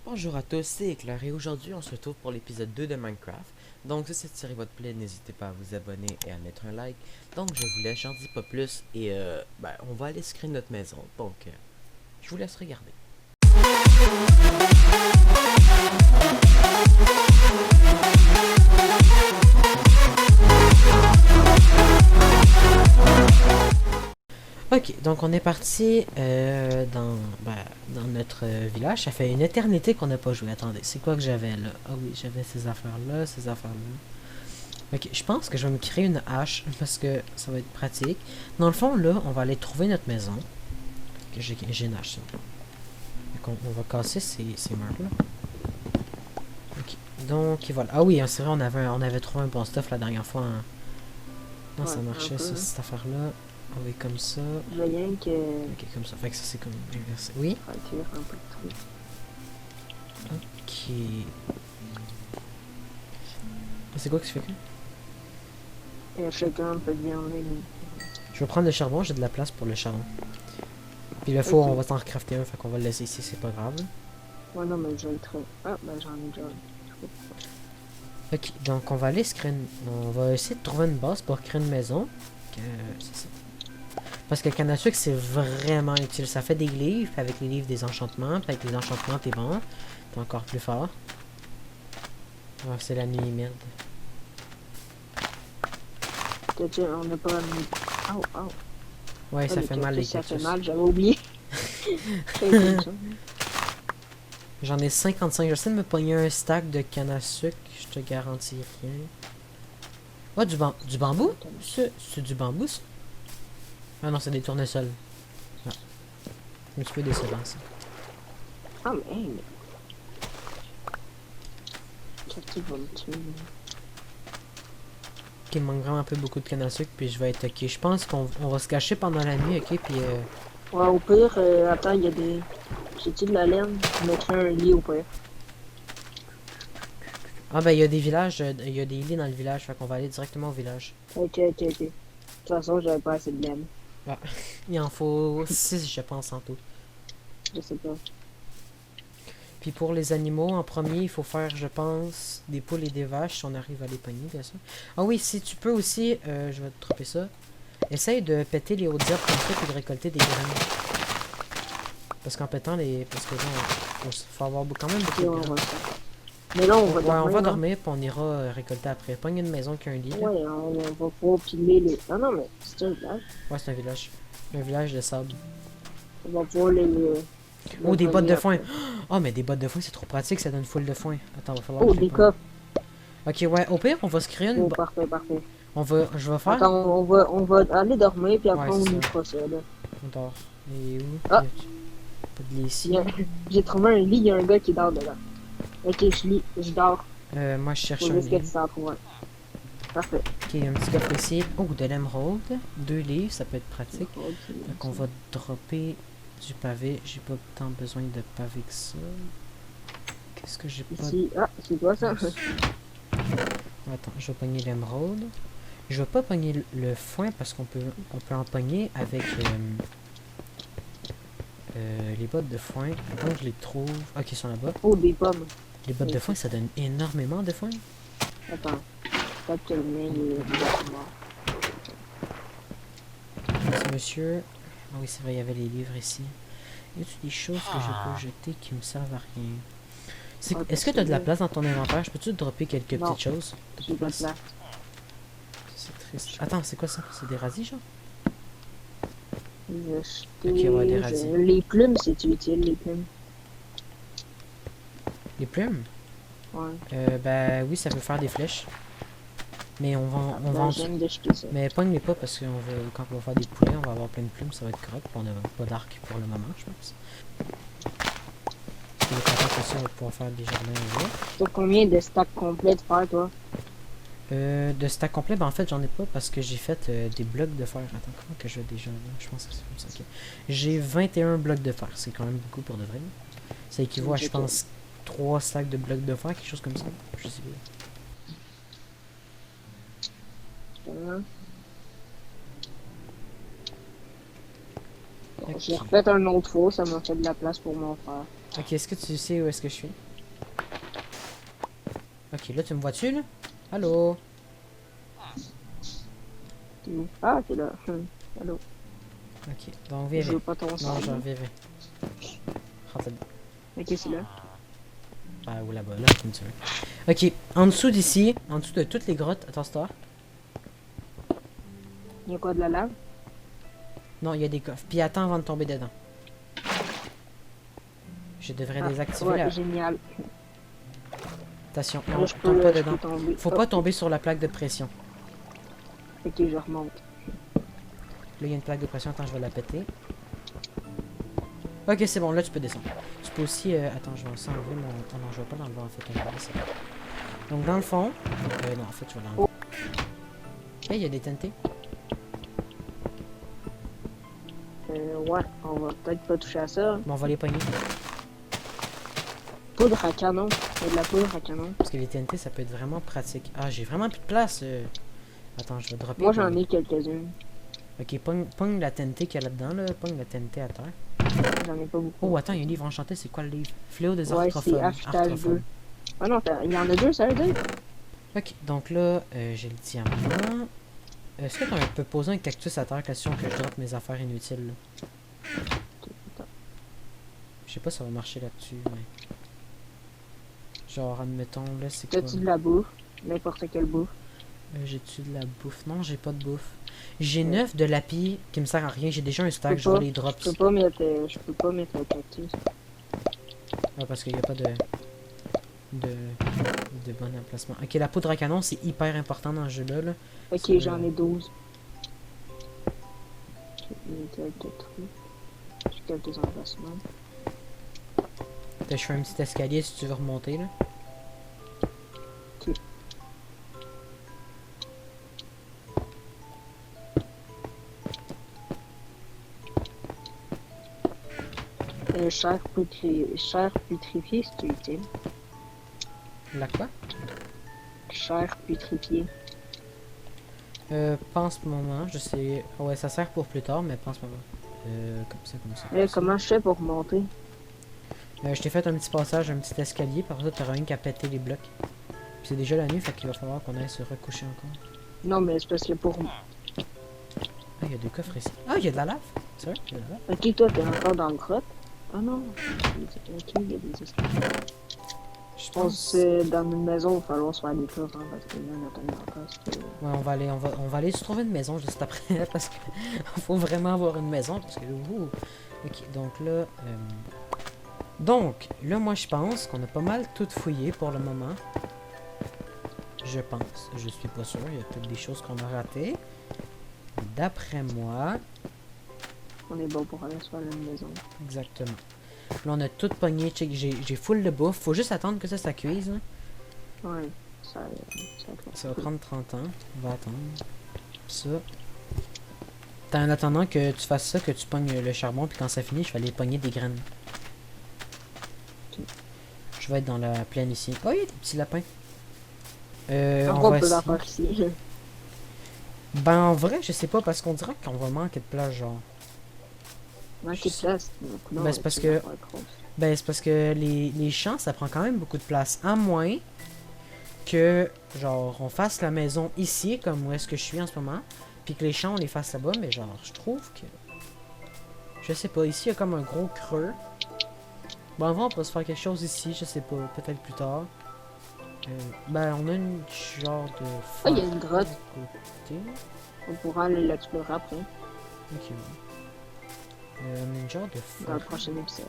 Bonjour à tous, c'est Éclair et aujourd'hui on se retrouve pour l'épisode 2 de Minecraft. Donc si cette série votre plaît, n'hésitez pas à vous abonner et à mettre un like. Donc je vous laisse, j'en dis pas plus et on va aller screen notre maison. Donc je vous laisse regarder. Ok, donc on est parti dans notre village. Ça fait une éternité qu'on n'a pas joué. Attendez, c'est quoi que j'avais là? Ah oui, j'avais ces affaires-là, ces affaires-là. Ok, je pense que je vais me créer une hache parce que ça va être pratique. Dans le fond, là, on va aller trouver notre maison. Que j'ai une hache, ça. Donc on va casser ces murs-là. Ok, donc voilà. Ah oui, hein, c'est vrai, on avait trouvé un bon stuff la dernière fois. Hein. Non, Ouais, ça marchait, un peu. ça, cette affaire-là. On va comme ça. Je veux rien que Ok, comme ça. Fait que ça, c'est comme inversé. Oui? remplir un peu de trucs. Ok. C'est quoi que tu fais? Et chacun peut virer. Je vais prendre le charbon, j'ai de la place pour le charbon. Puis le four, Ok. on va s'en recrafter un, fait qu'on va le laisser ici, c'est pas grave. Ouais, non, mais je le trait. Ah, ben j'en ai déjà. Ok, donc on va aller se créer on va essayer de trouver une base pour créer une maison. C'est ça. Parce que le canne à sucre, c'est vraiment utile. Ça fait des livres, puis avec les livres des enchantements, puis avec les enchantements, t'es bon. T'es encore plus fort. Ah, c'est la nuit, merde. On n'a pas mis. Au, au. Ouais, Ah, ça fait mal les ça fait cactus. mal, j'avais oublié. J'en ai 55. J'essaie de me pogner un stack de canne à sucre. Je te garantis rien. Oh, du bambou? C'est du bambou, ça? Ah non, c'est des tournesols. Ah. Un petit peu décevant, ça. Ah, mais. Ça qui va me tuer. Ok, il manque vraiment un peu beaucoup de canne à sucre, puis je vais être ok. Je pense qu'on va se cacher pendant la nuit, ok? Puis Ouais, au pire, attends, il y a des. J'ai-tu de la laine? Je mettrai un lit au pire. ah ben il y a des villages, il y a des lits dans le village, fait qu'on va aller directement au village. Ok, ok, ok. De toute façon, j'avais pas assez de laine. Ah. Il en faut 6 je pense en tout. Je sais pas. Puis pour les animaux, en premier, il faut faire, je pense, des poules et des vaches si on arrive à les pogner, bien sûr. Ah oui, si tu peux aussi, je vais te dropper ça. Essaye de péter les hautes herbes comme ça, puis de récolter des graines. Parce qu'en pétant les. Parce que là, faut avoir quand même Ok, beaucoup de on graines. va faire. Mais là, on va Ouais, dormir. on va Hein. dormir, puis on ira récolter après. Pogne une maison qui a un lit, là. Ouais, on va pouvoir piler les. Non, non, mais c'est un village. Ouais, c'est un village. Un village de sable. On va pouvoir Oh, les des bottes pogner de foin. après. Oh, mais des bottes de foin, c'est trop pratique, ça donne full de foin. Attends, va falloir Oh, que je les des pogne. coffres. Ok, ouais, au pire, on va se créer une. Oh, parfait, parfait. Je vais faire. Attends, on va aller dormir, puis Ouais, après, on c'est y ça. fera ça, là. On dort. Et où? Ah, Pas de lit il y ici. a- j'ai trouvé un lit, il y a un gars qui dort dedans. Ok, je dors. Moi, je cherche Faut un juste que lit. tu t'en trouves un. Parfait. Ok, un petit coffre ici. Oh, de l'émeraude. 2 livres, ça peut être pratique. Donc, on va dropper du pavé. J'ai pas tant besoin de pavé que ça. Qu'est-ce que j'ai pas. Ici, ah, c'est quoi ça? Attends, je vais pogner l'émeraude. Je vais pas pogner le foin parce on peut en pogner avec les bottes de foin. Attends, je les trouve. Ok, ils sont là-bas. Oh, des pommes. Les bottes de foin, ça donne énormément de foin. Attends, peut-être que le mien, il est mort. Merci, monsieur. Ah oui, c'est vrai, il y avait les livres ici. Y a-tu des choses que je peux jeter qui me servent à rien? Est-ce que tu as de la place dans ton inventaire? Je peux-tu te dropper quelques Non, petites choses? j'ai pas de place. C'est triste. Attends, c'est quoi ça? C'est des radis, genre? Jeter, Ok, ouais, des radis. les plumes, c'est utile, les plumes. Les plumes? Ouais. Ben oui, ça peut faire des flèches. Mais on Ben, va en j'aime de jeter ça. Mais pogne-les pas parce que quand on va faire des poulets, on va avoir plein de plumes, ça va être correct. On n'a pas d'arc pour le moment, je pense. On est content que ça, on va pouvoir faire des jardins là. T'as combien de stacks complets de fer, toi? De stack complet, ben en fait j'en ai pas parce que j'ai fait des blocs de fer. Attends, comment que je vais déjà là? Je pense que c'est comme ça. Okay. J'ai 21 blocs de fer, c'est quand même beaucoup pour de vrai. Ça équivaut à, je pense, 3 stacks de blocs de fer, quelque chose comme ça. Je sais pas. J'ai refait un autre four, ça m'a fait de la place pour mon frère. Ok, est-ce que tu sais où est-ce que je suis? Ok, là, tu me vois-tu, là? Allô? T'es où? Ah, t'es là. Allô. Ok, donc Je viens. veux pas ton Non, sang. genre, viens. Rentre là-dedans. Ok, c'est là. Ou là-bas, là, comme tu veux. Ok, en dessous d'ici, en dessous de toutes les grottes, attends, c'est toi. Il y a quoi de la lave? Non, il y a des coffres. Puis attends avant de tomber dedans. Je devrais Ah, désactiver ouais, la... génial. Attention, Là, non, je tombe pas peux dedans. tomber. Faut Oh, pas tomber sur la plaque de pression. ok, je remonte. Là, il y a une plaque de pression. Attends, je vais la péter. Ok, c'est bon. Là, tu peux descendre. Tu peux aussi... Attends, je vais aussi enlever mon... Oh non, je vais pas l'enlever, en fait. On va enlever ça. Donc, dans le fond... non, en fait, je vais l'enlever. Hey, il y a des TNT. Ouais, on va peut-être pas toucher à ça. Bon, on va les pogner. Poudre à canon. Il y a de la poudre à canon. Parce que les TNT, ça peut être vraiment pratique. Ah, j'ai vraiment plus de place. Attends, je vais dropper. Moi, j'en ai quelques-unes. Ok, pogne la TNT qu'il y a là-dedans, là. Pogne la TNT à terre. J'en ai pas beaucoup. Oh, attends, il y a un livre enchanté. C'est quoi le livre? Fléau des Ouais, c'est arthrophones. H-2. Ah non, il y en a deux, ça veut dire? Ok, donc là, j'ai le diamant. Est-ce que tu peux poser un cactus à terre, question que je droppe mes affaires inutiles, là? Je sais pas si ça va marcher là-dessus, mais... Genre, admettons, là, c'est quoi? T'as-tu de la bouffe? N'importe quelle bouffe. J'ai-tu de la bouffe? Non, j'ai pas de bouffe. J'ai 9 de lapis qui me sert à rien. J'ai déjà un stack, je vais les drop. Je peux pas mettre le cactus. Ah, parce qu'il n'y a pas de bon emplacement. Ok, la poudre à canon, c'est hyper important dans ce jeu-là. Là. Ok, j'en ai 12. J'ai quelques emplacements. Je fais un petit escalier si tu veux remonter, là. Ok. Chair putrifiée, c'est utile. La quoi? Chair putrifiée. Pas en ce moment, je sais... Ouais, ça sert pour plus tard, mais pas en ce moment. Comme ça, comme ça. Comme ça. Comment je fais pour monter? Je t'ai fait un petit passage, un petit escalier, par ça, t'auras rien qu'à péter les blocs. Puis c'est déjà la nuit, fait qu'il va falloir qu'on aille se recoucher encore. Non, mais c'est parce que pour... Ah, il y a deux coffres ici. Ah, il y a de la lave? C'est vrai? Il y a de la lave? Ok, toi, t'es encore dans le grotte. Ah non. Ok, il y a des escaliers. Je pense que dans une maison, il va falloir se faire des tours, hein, parce que là, on attend encore. Ouais, on va aller se trouver une maison juste après, parce que faut vraiment avoir une maison, parce que... Ok, donc là, moi, je pense qu'on a pas mal tout fouillé pour le moment. Je pense. Je suis pas sûr, il y a peut-être des choses qu'on a ratées. D'après moi... On est bon pour aller se faire une maison. Exactement. Là, on a tout pogné, j'ai full de bouffe. Faut juste attendre que ça cuise. Là. Ouais, ça va prendre 30 ans. On va attendre. Ça. En attendant que tu fasses ça, que tu pognes le charbon, puis quand ça finit, je vais aller pogner des graines. Okay. Je vais être dans la plaine ici. Oh, il y a des petits lapins. On peut la faire ici. Ben, en vrai, je sais pas, parce qu'on dirait qu'on va manquer de place, genre. Manquer de place? Non, ben, c'est parce que... Ben, c'est parce que les champs, ça prend quand même beaucoup de place. À moins que, genre, on fasse la maison ici, comme où est-ce que je suis en ce moment, puis que les champs, on les fasse là-bas, mais genre, je trouve que... Je sais pas, ici, il y a comme un gros creux. Bon, avant, on peut se faire quelque chose ici, je sais pas, peut-être plus tard. Ben, on a une genre de... Ah, il y a une grotte. On pourra aller l'explorer après. Ok. On a une genre de... Dans le prochain épisode.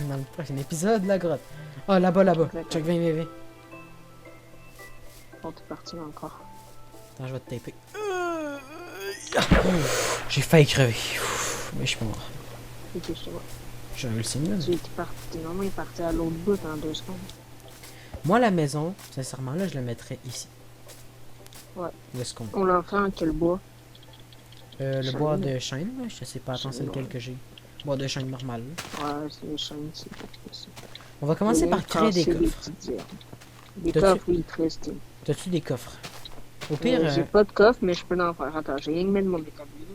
Dans le prochain épisode, la grotte. Oh, là-bas, là-bas. Check, viens. On est parti encore. Attends, je vais te taper. J'ai failli crever. Mais je suis pas mort. Ok, je te vois. J'ai eu le signe. Tu es parti. Normalement, il est parti à l'autre bout en 2 secondes. Moi, la maison, sincèrement, là, je la mettrais ici. Ouais. Où est-ce qu'on... On l'en fait en quel bois? Le bois de chêne, je sais pas, attends, c'est lequel que j'ai. Bois de chêne normal. Ouais, c'est le chêne, c'est pas ça. On va commencer par créer des coffres. Des coffres, oui, tristes. T'as-tu des coffres? Au pire... J'ai pas de coffre, mais je peux en faire. Attends, j'ai rien que mettre mon établi.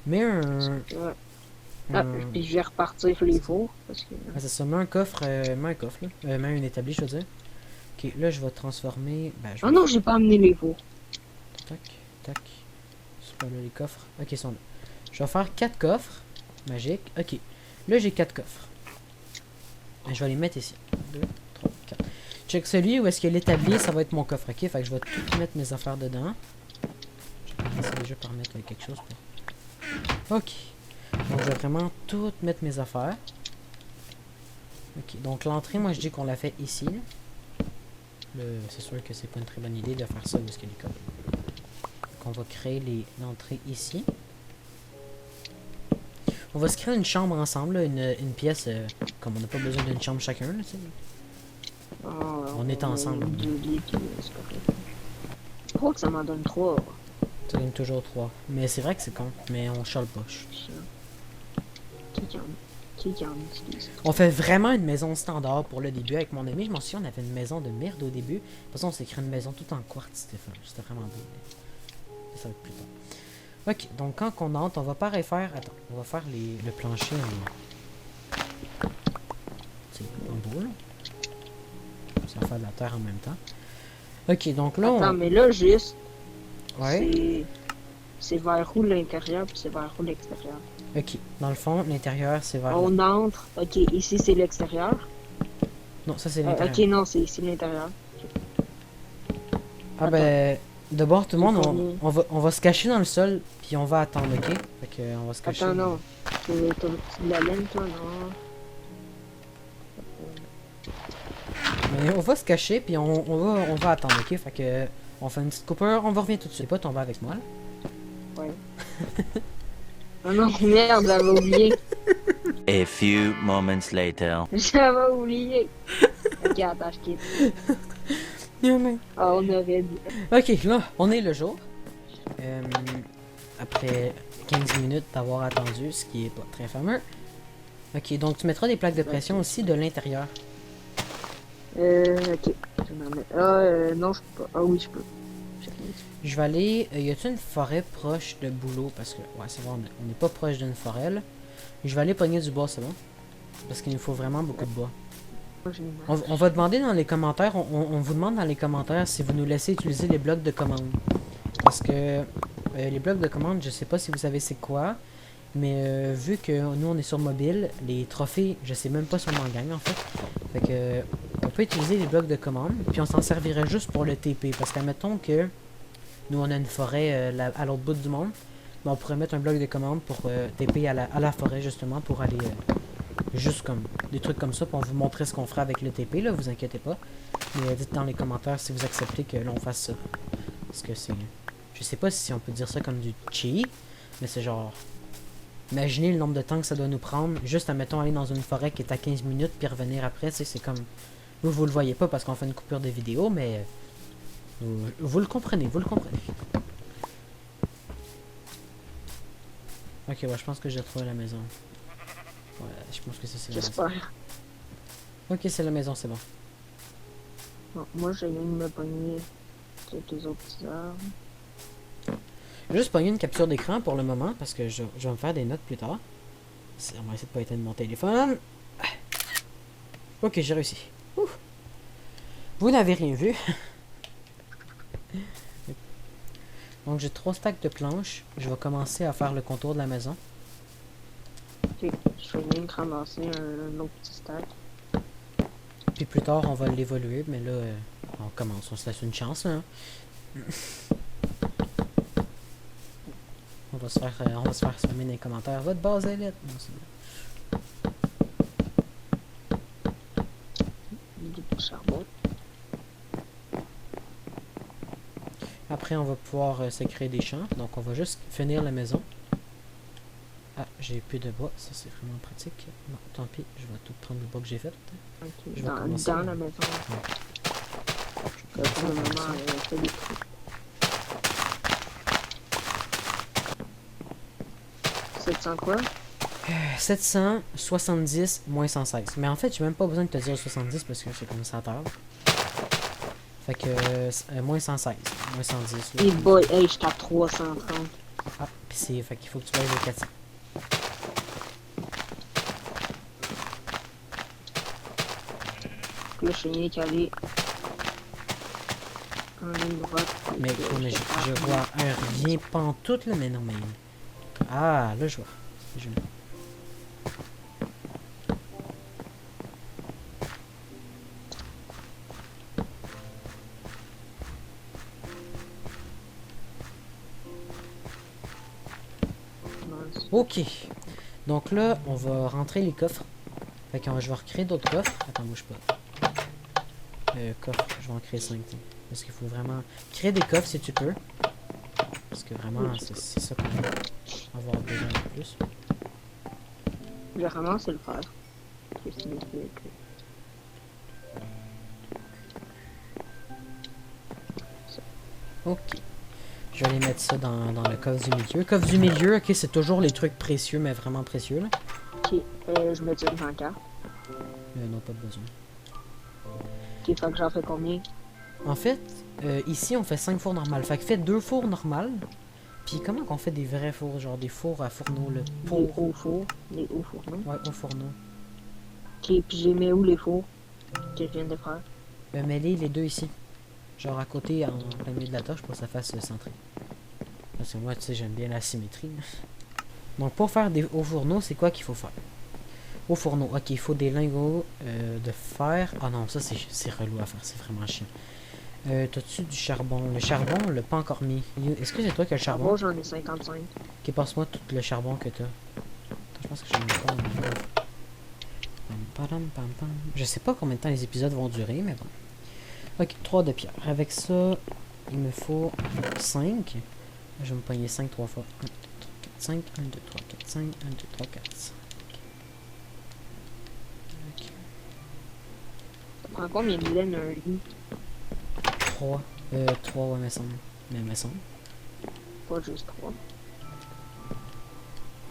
Mais un... Ouais. Ah, puis je vais repartir les fours, parce que... Ah, c'est ça, mets un coffre là. Mets un établi, je veux dire. Ok, là, je vais transformer... Ben, je Ah vais... non, j'ai pas amené les fours. Tac, tac. C'est pas là, les coffres. Ok, ils sont là. Je vais faire 4 coffres. Magique. Ok. Là, j'ai 4 coffres. Je vais les mettre ici. 2, 3, 4. Check celui où est-ce qu'il y a l'établi, ça va être mon coffre, ok? Fait que je vais tout mettre mes affaires dedans. Je vais commencer déjà par mettre quelque chose pour... Ok. Donc, je vais vraiment tout mettre mes affaires. Ok, donc l'entrée, moi je dis qu'on la fait ici. C'est sûr que c'est pas une très bonne idée de faire ça où est-ce qu'il y a les coffres. Donc, on va créer l'entrée ici. On va se créer une chambre ensemble, là, une pièce, comme on n'a pas besoin d'une chambre chacun, là, tu sais. On est ensemble. Deux lits, puis c'est correct. Je crois que ça m'en donne 3. Ça donne toujours 3. Mais c'est vrai que c'est con, mais on chiale pas. Qui en utilise? On fait vraiment une maison standard pour le début avec mon ami. Je m'en souviens, on avait une maison de merde au début. De toute façon, on s'est créé une maison tout en quartz, Stéphane. C'était vraiment beau. Mais ça va être plus tard. Ok, donc quand on entre, on va pas refaire... Attends, on va faire le plancher en... C'est en beau, là. Ça va faire de la terre en même temps. Ok, donc là, Attends, mais là, juste... Ouais. C'est vers où l'intérieur, puis c'est vers où l'extérieur. Ok, dans le fond, l'intérieur, c'est vers... On entre. Ok, ici, c'est l'extérieur. Non, ça, c'est l'intérieur. Ok, non, c'est ici l'intérieur. Ah ben, d'abord tout le monde, on va se cacher dans le sol, puis on va attendre, ok? Fait que, on va se cacher. Attends, non. Tu de la laine, toi, non? Mais on va se cacher, puis on va attendre, ok? Fait que, on fait une petite coupure, on va revenir tout de suite. Pas tomber avec moi, là. Ouais. Oh non, merde, j'avais oublié. A few moments later. J'avais oublié. Ok, attends, je quitte. Ah, on aurait dit. Ok, là, on est le jour. Après 15 minutes d'avoir attendu, ce qui est pas très fameux. Ok, donc tu mettras des plaques de pression aussi de l'intérieur. Ok. Non, je peux pas. Ah oui, je peux. Je vais aller... y a-t-il une forêt proche de Boulot? Parce que, ouais, c'est bon, on n'est pas proche d'une forêt, là. Je vais aller pogner du bois, c'est bon? Parce qu'il nous faut vraiment beaucoup de bois. On va demander dans les commentaires, on vous demande dans les commentaires si vous nous laissez utiliser les blocs de commande. Parce que les blocs de commande, je sais pas si vous savez c'est quoi, mais vu que nous on est sur mobile, les trophées, je sais même pas si on en gagne en fait. Fait que on peut utiliser les blocs de commande, puis on s'en servirait juste pour le TP. Parce qu'admettons que nous on a une forêt à l'autre bout du monde, ben, on pourrait mettre un bloc de commande pour TP à la forêt justement pour aller... juste comme des trucs comme ça pour vous montrer ce qu'on fera avec le TP, là, vous inquiétez pas. Mais dites dans les commentaires si vous acceptez que l'on fasse ça. Parce que c'est... Je sais pas si on peut dire ça comme du cheat, mais c'est genre... Imaginez le nombre de temps que ça doit nous prendre, juste à, mettons, aller dans une forêt qui est à 15 minutes, puis revenir après, c'est comme... Vous le voyez pas parce qu'on fait une coupure de vidéo, mais... Vous le comprenez, vous le comprenez. Ok, ouais, je pense que j'ai trouvé la maison. Ouais, je pense que c'est la maison. J'espère. Ok, c'est la maison, c'est bon. Bon, moi, j'ai de me pogner toutes les autres petits arbres. Je vais juste pogner une capture d'écran pour le moment parce que je vais me faire des notes plus tard. On va essayer de pas éteindre mon téléphone. Ok, j'ai réussi. Ouf. Vous n'avez rien vu. Donc j'ai 3 stacks de planches. Je vais commencer à faire le contour de la maison. Ok, je vais bien ramasser un autre petit stack. Puis plus tard, on va l'évoluer. Mais là, on commence. On se laisse une chance. Hein. On va se faire spammer dans les commentaires. Votre base est lettre. Non, c'est bon. Du charbon. Après, on va pouvoir se créer des champs. Donc, on va juste finir la maison. Ah, j'ai plus de bois. Ça, c'est vraiment pratique. Non, tant pis. Je vais tout prendre le bois que j'ai fait. Okay. Je vais commencer. Dans la maison. Ouais. Pour le moment, fait des trucs. C'est sans quoi? 770 moins 116. Mais en fait, j'ai même pas besoin de te dire 70 parce que c'est comme ça à table. Fait que moins 116, moins 110. Là. Et boy, hey, j'étais à 330. Ah, pis c'est. Fait qu'il faut que tu veuilles les 400. Là, je suis rien calé. En ligne droite. Mais gros, mais je vois un rien pantoute là, mais non, mais. Ah, là, je vois. Je... Mince. Ok. Donc là, on va rentrer les coffres. Fait que je vais recréer d'autres coffres. Attends, bouge pas. Coffre, je vais en créer 5. Parce qu'il faut vraiment créer des coffres si tu peux. Parce que vraiment, c'est ça qu'on va avoir besoin de plus. Généralement, c'est le fer. Qui signifie que- Ok. Je vais aller mettre ça dans le coffre du milieu. Coffre du milieu, ok, c'est toujours les trucs précieux, mais vraiment précieux, là. Ok, je mets une pancarte. Non, pas besoin. Ok, fait que j'en fais combien? En fait, ici, on fait 5 fours normales. Fait que fait 2 fours normales. Puis comment qu'on fait des vrais fours, genre des fours à fourneau, là? Les hauts fours. Les hauts fours, non? Ouais, au fourneau. Ok, puis j'ai mis où les fours que je viens de faire? Mêler les deux ici. Genre à côté, en plein milieu de la torche, pour que ça fasse centré. Parce que moi, tu sais, j'aime bien la symétrie. Donc, pour faire des hauts fourneaux, c'est quoi qu'il faut faire? Au fourneau, ok, il faut des lingots de fer. Ah non, ça, c'est relou à faire, c'est vraiment chiant. T'as-tu du charbon? Le charbon, on l'a pas encore mis. Est-ce que c'est toi qui as le charbon? Moi, j'en ai 55. Ok, passe-moi tout le charbon que t'as. Attends, je pense que j'en ai pas. Pam, pam, pam, pam. Je sais pas combien de temps les épisodes vont durer, mais bon. Ok, 3 de pierre. Avec ça, il me faut 5. Je vais me pogner 5 3 fois. 1, 2, 3, 4, 5. 1, 2, 3, 4, 5. 1, 2, 3, 4, 5. Ok. Ça prend combien de laine un lit? 3. 3, ouais, me semble. Mais me semble. Pas juste 3.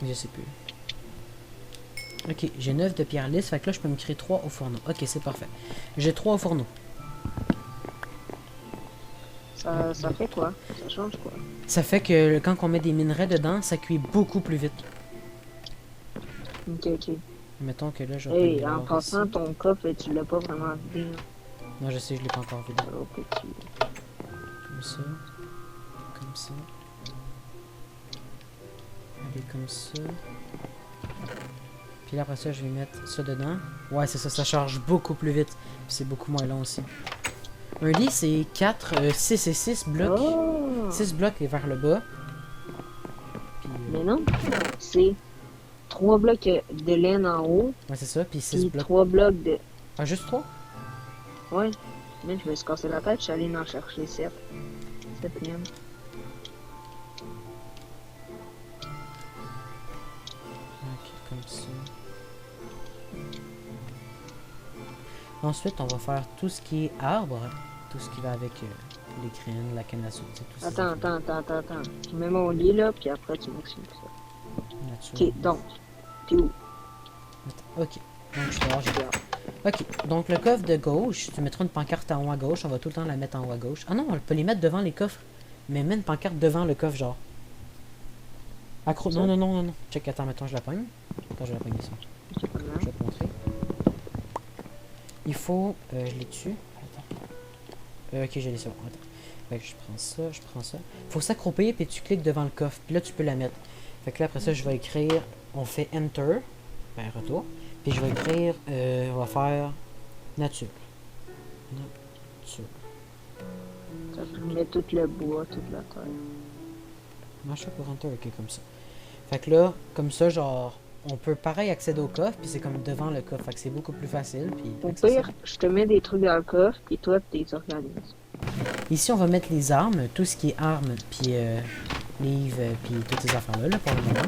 Je sais plus. Ok, j'ai 9 de pierre lisse, fait que là, je peux me créer 3 au fourneau. Ok, c'est parfait. J'ai 3 au fourneau. Ça fait quoi? Ça change quoi? Ça fait que quand on met des minerais dedans, ça cuit beaucoup plus vite. Ok, ok. Mettons que là, je vais Hey, pogner en l'or passant ici. ton coffre, tu l'as pas vraiment vidé. Hein. Non, je sais, je l'ai pas encore vidé. Alors que tu... Comme ça. Comme ça. Allez, comme ça. Puis là, après ça, je vais mettre ça dedans. Ouais, c'est ça, ça charge beaucoup plus vite. Puis c'est beaucoup moins long aussi. Un lit, c'est 4, 6 et 6 blocs. Oh! 6 blocs et vers le bas. Puis, Mais non, c'est 3 blocs de laine en haut, ouais, c'est ça. Puis 6 puis blocs. 3 blocs de... Ah, juste 3? Ouais, mais je me suis cassé la tête, je suis allé en chercher 7. 7 laines. Ok, comme ça. Ensuite, on va faire tout ce qui est arbre. Tout ce qui va avec les graines, la canne à sucre. Tout ces Attends, affaires attends. Je mets mon lit là, puis après tu m'expliques ça. naturelles. Ok, donc, t'es où? Attends, ok. Donc, je suis dehors, j'ai dehors. Ok, donc le coffre de gauche, tu mettras une pancarte en haut à gauche. On va tout le temps la mettre en haut à gauche. Ah non, on peut les mettre devant les coffres. Mais mets une pancarte devant le coffre, genre. Accro... Non, non, non, non, non. Check, attends, mettons, je la pogne. Attends, je vais la pogner ici. C'est pas Je grave. vais te montrer. Il faut... je l'ai dessus. Attends. Ok, je l'ai, c'est bon. Attends. Fait que je prends ça, je prends ça. Faut s'accroupir, puis tu cliques devant le coffre. Puis là, tu peux la mettre. Fait que là, après ça, je vais écrire... On fait Enter. Ben, retour. Puis je vais écrire... on va faire... Nature. Nature. Ça, je mets tout le bois, toute la terre. Marche pour Enter, ok, comme ça. Fait que là, comme ça, genre... On peut pareil accéder au coffre, puis c'est comme devant le coffre. Fait que c'est beaucoup plus facile, puis... Au accessible. pire, je te mets des trucs dans le coffre, puis toi, tu les organises. Ici, on va mettre les armes, tout ce qui est armes, puis livres, puis toutes ces affaires-là, là, pour le moment.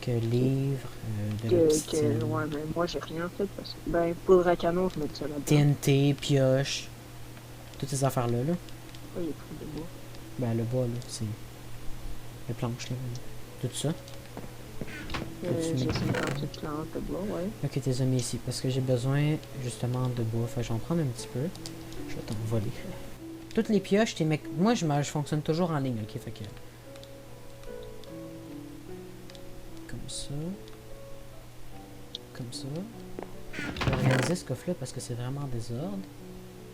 Fait que livres, de l'obsidienne, Ouais, mais moi, j'ai rien fait parce que... Ben, poudre à canon, je mets ça là-dedans. TNT, pioche, toutes ces affaires-là, là. Oh, il y a plus de bois. Ben, le bois, là, c'est... Les planches, là. Tout ça. J'ai 58 plantes de bois, ouais. Ok, t'es mis ici, parce que j'ai besoin, justement, de bois. Fait que j'en prends un petit peu. Je vais t'en voler. Toutes les pioches, t'es mec... Moi, je fonctionne toujours en ligne, ok? Fait que... Comme ça. Comme ça. Je vais organiser ce coffre-là parce que c'est vraiment en désordre.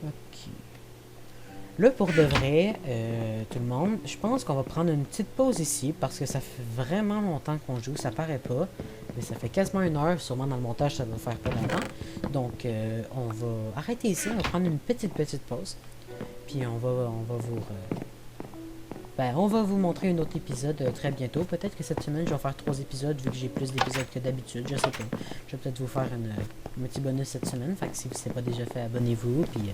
Ok. Là, pour de vrai, tout le monde, je pense qu'on va prendre une petite pause ici parce que ça fait vraiment longtemps qu'on joue, ça paraît pas. Mais ça fait quasiment 1 heure, sûrement dans le montage ça va faire pas longtemps. Donc on va arrêter ici, on va prendre une petite pause. Puis on va vous montrer un autre épisode très bientôt. Peut-être que cette semaine je vais faire 3 épisodes vu que j'ai plus d'épisodes que d'habitude, je sais pas. Je vais peut-être vous faire un petit bonus cette semaine. Fait que si ce n'est pas déjà fait, abonnez-vous. Puis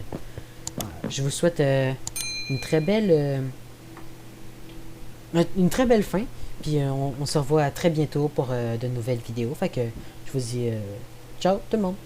je vous souhaite une très belle fin. Puis on se revoit très bientôt pour de nouvelles vidéos. Fait que je vous dis ciao tout le monde.